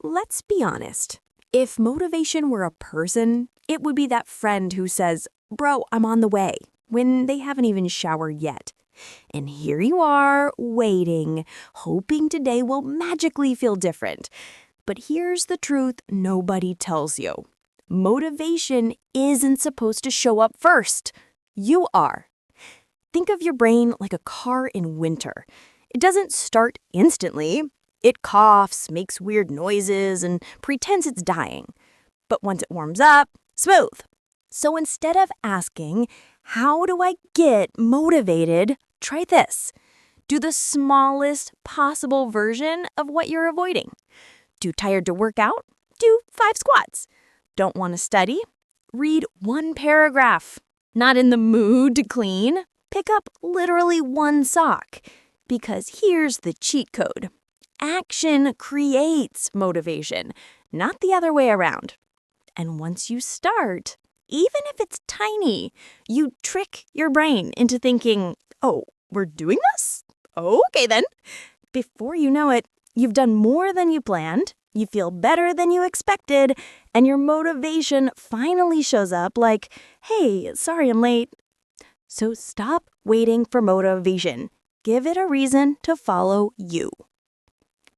Let's be honest. If motivation were a person, it would be that friend who says, "Bro, I'm on the way," when they haven't even showered yet. And here you are, waiting, hoping today will magically feel different. But here's the truth nobody tells you. Motivation isn't supposed to show up first. You are. Think of your brain like a car in winter. It doesn't start instantly. It coughs, makes weird noises, and pretends it's dying. But once it warms up, smooth. So instead of asking, "How do I get motivated?" try this. Do the smallest possible version of what you're avoiding. Too tired to work out? Do 5 squats. Don't want to study? Read 1 paragraph. Not in the mood to clean? Pick up literally 1 sock. Because here's the cheat code. Action creates motivation, not the other way around. And once you start, even if it's tiny, you trick your brain into thinking, "Oh, we're doing this? Okay then." Before you know it, you've done more than you planned, you feel better than you expected, and your motivation finally shows up like, "Hey, sorry I'm late." So stop waiting for motivation. Give it a reason to follow you.